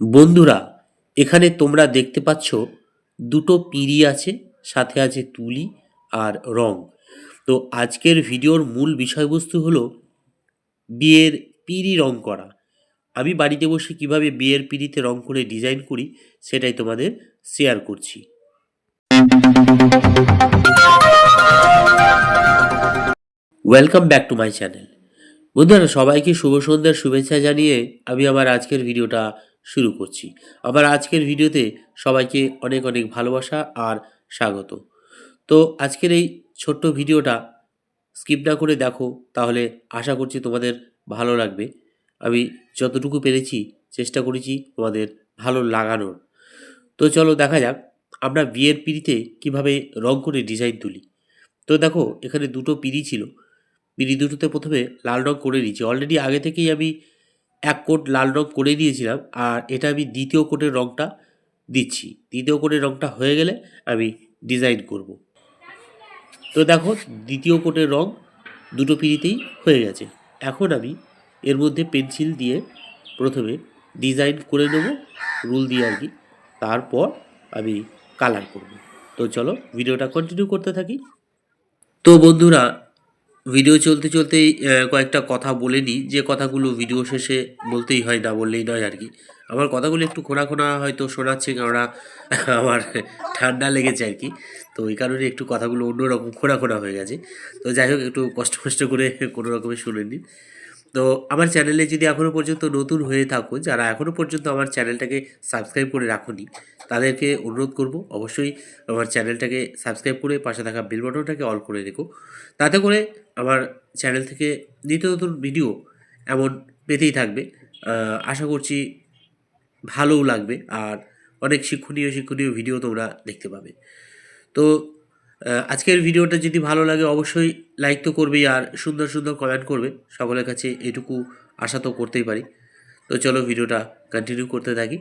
বন্ধুরা, এখানে তোমরা দেখতে পাচ্ছ দুটো পিঁড়ি আছে, সাথে আছে তুলি আর রং। তো আজকের ভিডিওর মূল বিষয়বস্তু হলো বিয়ের পিঁড়ি রং করা। আমি বাড়িতে বসে কিভাবে বিয়ের পিঁড়িতে রং করে ডিজাইন করি সেটাই তোমাদের শেয়ার করছি। Welcome back to my channel. বন্ধুরা, সবাইকে শুভ সন্ধ্যার শুভেচ্ছা জানিয়ে আমি আমার আজকের ভিডিওটা শুরু করছি। আমার আজকের ভিডিওতে সবাইকে অনেক অনেক ভালোবাসা আর স্বাগত। তো আজকের এই ছোট্ট ভিডিওটা স্কিপ না করে দেখো, তাহলে আশা করছি তোমাদের ভালো লাগবে। আমি যতটুকু পেরেছি চেষ্টা করেছি তোমাদের ভালো লাগানোর। তো চলো দেখা যাক আমরা বিয়ের পিঁড়িতে কিভাবে রং করে ডিজাইন তুলি। তো দেখো, এখানে দুটো পিঁড়ি ছিল। পিঁড়ি দুটোতে প্রথমে লাল রং করে নিয়েছি। অলরেডি আগে থেকেই আমি এক কোট লাল রং করে দিয়েছিলাম, আর এটা আমি দ্বিতীয় কোটের রংটা দিচ্ছি। দ্বিতীয় কোটের রংটা হয়ে গেলে আমি ডিজাইন করব। তো দেখো, দ্বিতীয় কোটের রং দুটো পিঁড়িতেই হয়ে গেছে। এখন আমি এর মধ্যে পেন্সিল দিয়ে প্রথমে ডিজাইন করে নেব, রুল দিয়ে আর কি। তারপর আমি কালার করব। তো চলো ভিডিওটা কন্টিনিউ করতে থাকি। তো বন্ধুরা, ভিডিও চলতে চলতেই কয়েকটা কথা বলে নিই, যে কথাগুলো ভিডিও শেষে বলতেই হয়, না বললেই নয় আর কি। আমার কথাগুলো একটু খোনা খোনা হয়তো শোনাচ্ছে, কেননা আমার ঠান্ডা লেগেছে আর কি। তো এই কারণে একটু কথাগুলো অন্যরকম খোনা খোনা হয়ে গেছে। তো যাই হোক, একটু কষ্ট কষ্ট করে কোনো রকমে শুনে নিন। তো আমার চ্যানেলে যদি এখনও পর্যন্ত নতুন হয়ে থাকো, যারা এখনও পর্যন্ত আমার চ্যানেলটাকে সাবস্ক্রাইব করে রাখোনি, তাদেরকে অনুরোধ করব অবশ্যই আমার চ্যানেলটাকে সাবস্ক্রাইব করে পাশে থাকা বেল বাটনটাকে অল করে রেখো। তাতে করে আমার চ্যানেল থেকে নিত্য নতুন ভিডিও এমন পেতেই থাকবে। আশা করছি ভালোও লাগবে, আর অনেক শিক্ষণীয় শিক্ষণীয় ভিডিও তোমরা দেখতে পাবে। তো আজকের ভিডিওটা যদি ভালো লাগে অবশ্যই লাইক তো করবেই, আর সুন্দর সুন্দর কমেন্ট করবে। সকলের কাছে এটুকু আশা তো করতেই পারি। তো চলো ভিডিওটা কন্টিনিউ করতে থাকি।